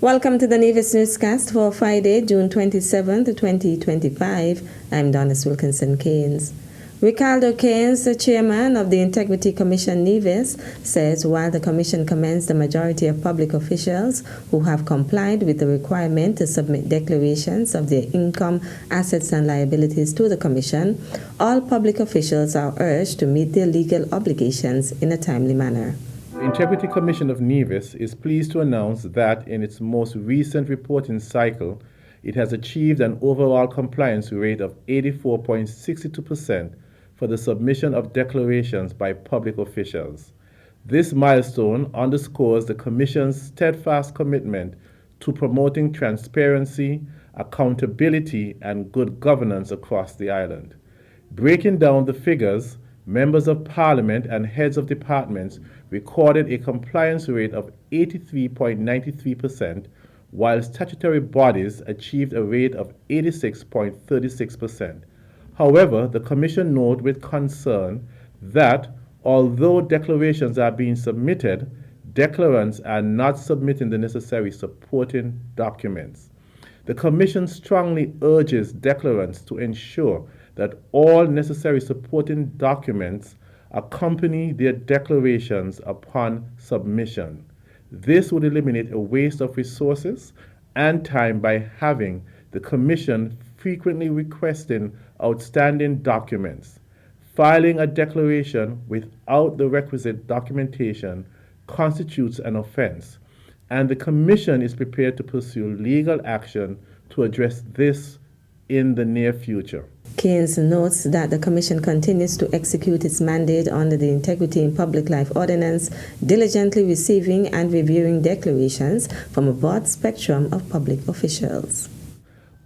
Welcome to the Nevis Newscast for Friday, June 27th, 2025. I'm Donis Wilkinson Keynes. Ricardo Keynes, the chairman of the Integrity Commission Nevis, says while the commission commends the majority of public officials who have complied with the requirement to submit declarations of their income, assets and liabilities to the commission, all public officials are urged to meet their legal obligations in a timely manner. The Integrity Commission of Nevis is pleased to announce that in its most recent reporting cycle, it has achieved an overall compliance rate of 84.62% for the submission of declarations by public officials. This milestone underscores the Commission's steadfast commitment to promoting transparency, accountability, and good governance across the island. Breaking down the figures, members of Parliament and heads of departments recorded a compliance rate of 83.93%, while statutory bodies achieved a rate of 86.36%. However, the Commission noted with concern that although declarations are being submitted, declarants are not submitting the necessary supporting documents. The Commission strongly urges declarants to ensure that all necessary supporting documents accompany their declarations upon submission. This would eliminate a waste of resources and time by having the Commission frequently requesting outstanding documents. Filing a declaration without the requisite documentation constitutes an offense, and the Commission is prepared to pursue legal action to address this in the near future. Keynes notes that the Commission continues to execute its mandate under the Integrity in Public Life Ordinance, diligently receiving and reviewing declarations from a broad spectrum of public officials.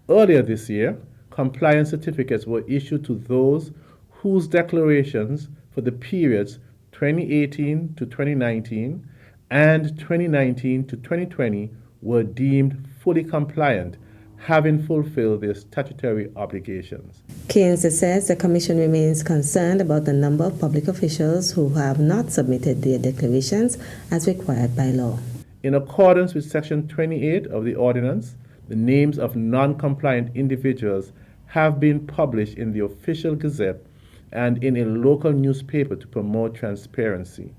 Earlier this year, compliance certificates were issued to those whose declarations for the periods 2018 to 2019 and 2019 to 2020 were deemed fully compliant, having fulfilled their statutory obligations. Keynes says the Commission remains concerned about the number of public officials who have not submitted their declarations as required by law. In accordance with Section 28 of the Ordinance, the names of non-compliant individuals have been published in the Official Gazette and in a local newspaper to promote transparency.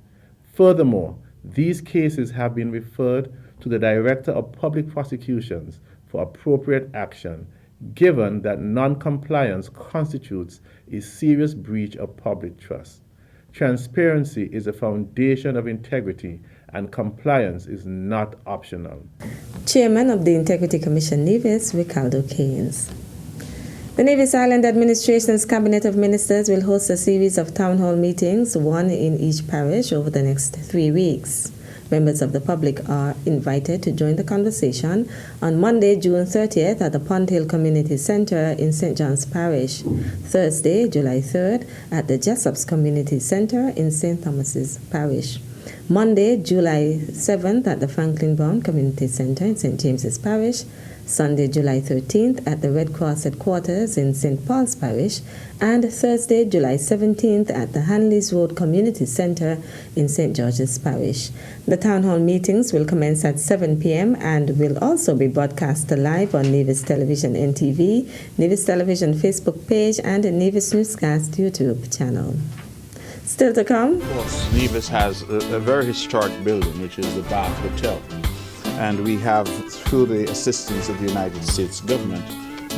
Furthermore, these cases have been referred to the Director of Public Prosecutions for appropriate action, given that non-compliance constitutes a serious breach of public trust. Transparency is a foundation of integrity, and compliance is not optional. Chairman of the Integrity Commission Nevis, Ricardo Keynes. The Nevis Island Administration's Cabinet of Ministers will host a series of town hall meetings, one in each parish, over the next 3 weeks. Members of the public are invited to join the conversation on Monday, June 30th at the Pond Hill Community Center in St. John's Parish, Thursday, July 3rd at the Jessops Community Center in St. Thomas's Parish, Monday, July 7th at the Franklin Brown Community Center in St. James's Parish, Sunday, July 13th at the Red Cross headquarters in St. Paul's Parish, and Thursday, July 17th at the Hanleys Road Community Center in St. George's Parish. The town hall meetings will commence at 7 p.m. and will also be broadcast live on Nevis Television NTV, Nevis Television Facebook page, and the Nevis Newscast YouTube channel. Still to come? Of course, Nevis has a very historic building, which is the Bath Hotel. And we have, through the assistance of the United States government,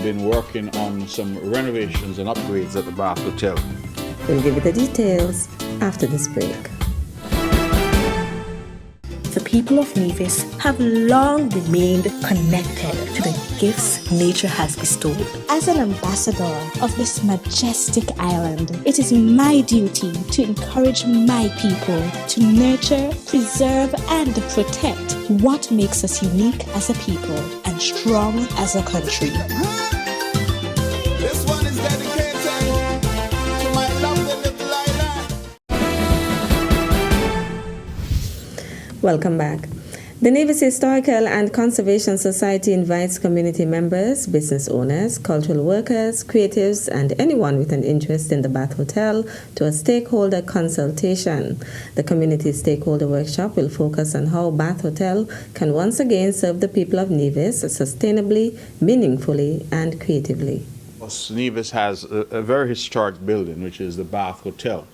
been working on some renovations and upgrades at the Bath Hotel. We'll give you the details after this break. The people of Nevis have long remained connected to the gifts nature has bestowed. As an ambassador of this majestic island, it is my duty to encourage my people to nurture, preserve, and protect what makes us unique as a people and strong as a country. This one is dedicated to my lovely little island. Welcome back. The Nevis Historical and Conservation Society invites community members, business owners, cultural workers, creatives, and anyone with an interest in the Bath Hotel to a stakeholder consultation. The community stakeholder workshop will focus on how Bath Hotel can once again serve the people of Nevis sustainably, meaningfully, and creatively. Nevis has a very historic building, which is the Bath Hotel.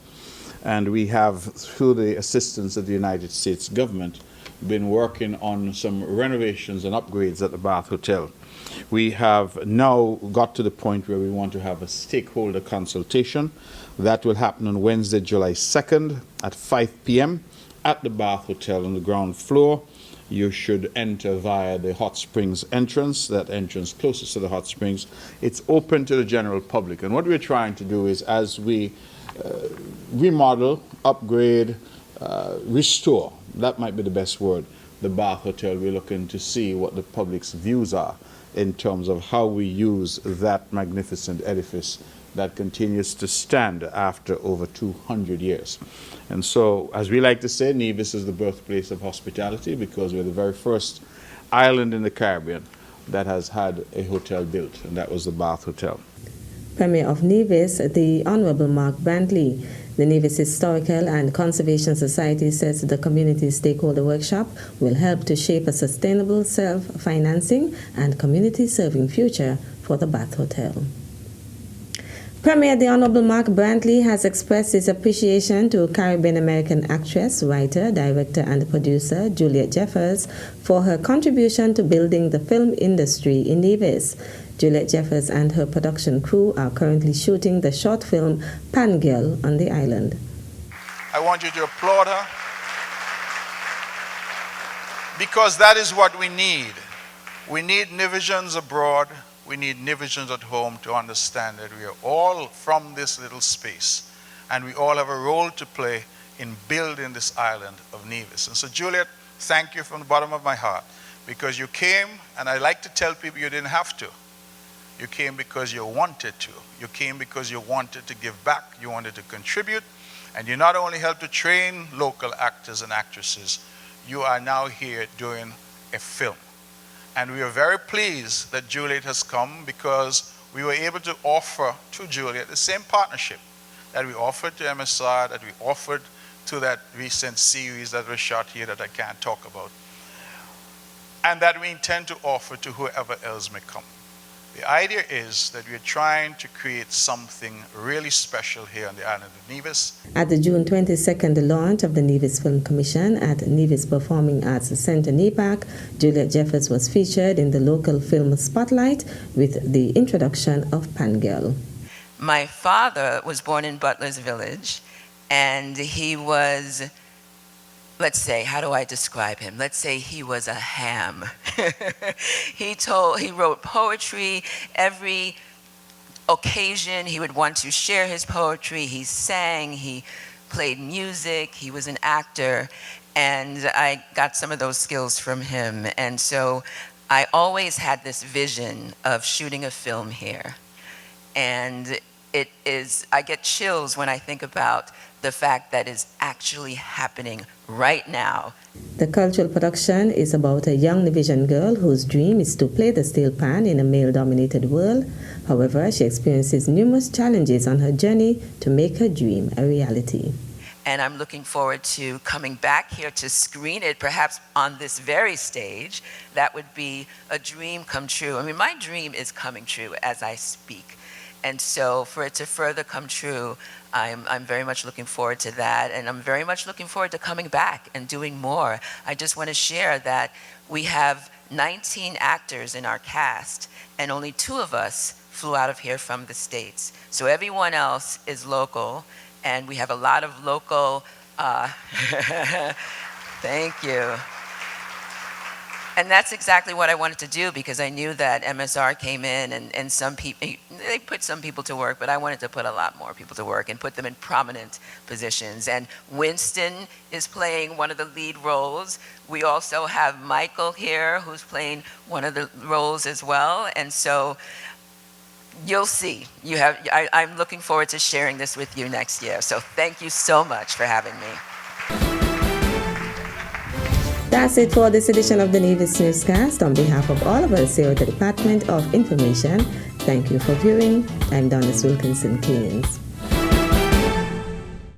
And we have, through the assistance of the United States government, been working on some renovations and upgrades at the Bath Hotel. We have now got to the point where we want to have a stakeholder consultation. That will happen on Wednesday, July 2nd at 5 p.m. at the Bath Hotel on the ground floor. You should enter via the hot springs entrance, that entrance closest to the hot springs. It's open to the general public. And what we're trying to do is, as we remodel, upgrade, restore, that might be the best word, the Bath Hotel, we're looking to see what the public's views are in terms of how we use that magnificent edifice that continues to stand after over 200 years. And so, as we like to say, Nevis is the birthplace of hospitality because we're the very first island in the Caribbean that has had a hotel built, and that was the Bath Hotel. Premier of Nevis, the Honorable Mark Brantley. The Nevis Historical and Conservation Society says the community stakeholder workshop will help to shape a sustainable self-financing and community-serving future for the Bath Hotel. Premier the Honorable Mark Brantley has expressed his appreciation to Caribbean-American actress, writer, director, and producer Juliette Jeffers for her contribution to building the film industry in Nevis. Juliette Jeffers and her production crew are currently shooting the short film Pan Girl on the island. I want you to applaud her because that is what we need. We need Nevisians abroad. We need Nevisians at home to understand that we are all from this little space and we all have a role to play in building this island of Nevis. And so, Juliette, thank you from the bottom of my heart because you came, and I like to tell people you didn't have to. You came because you wanted to. You came because you wanted to give back. You wanted to contribute. And you not only helped to train local actors and actresses, you are now here doing a film. And we are very pleased that Juliette has come because we were able to offer to Juliette the same partnership that we offered to MSR, that we offered to that recent series that was shot here that I can't talk about, and that we intend to offer to whoever else may come. The idea is that we're trying to create something really special here on the island of Nevis. At the June 22nd launch of the Nevis Film Commission at Nevis Performing Arts Centre, NEPAC, Juliette Jeffers was featured in the local film spotlight with the introduction of Pan Girl. My father was born in Butler's Village, and he was, let's say, how do I describe him? Let's say he was a ham. He wrote poetry. Every occasion he would want to share his poetry. He sang, he played music, he was an actor, and I got some of those skills from him. And so I always had this vision of shooting a film here. And I get chills when I think about the fact that is actually happening right now. The cultural production is about a young Nevisian girl whose dream is to play the steel pan in a male-dominated world. However, she experiences numerous challenges on her journey to make her dream a reality. And I'm looking forward to coming back here to screen it, perhaps on this very stage. That would be a dream come true. I mean, my dream is coming true as I speak. And so for it to further come true, I'm very much looking forward to that. And I'm very much looking forward to coming back and doing more. I just want to share that we have 19 actors in our cast, and only 2 of us flew out of here from the States. So everyone else is local, and we have a lot of local, thank you. And that's exactly what I wanted to do because I knew that MSR came in and some people, they put some people to work, but I wanted to put a lot more people to work and put them in prominent positions. And Winston is playing one of the lead roles. We also have Michael here who's playing one of the roles as well. And so you'll see. I'm looking forward to sharing this with you next year. So thank you so much for having me. That's it for this edition of the Nevis Newscast. On behalf of all of us here at the Department of Information, thank you for viewing. I'm Donis Wilkinson Keynes.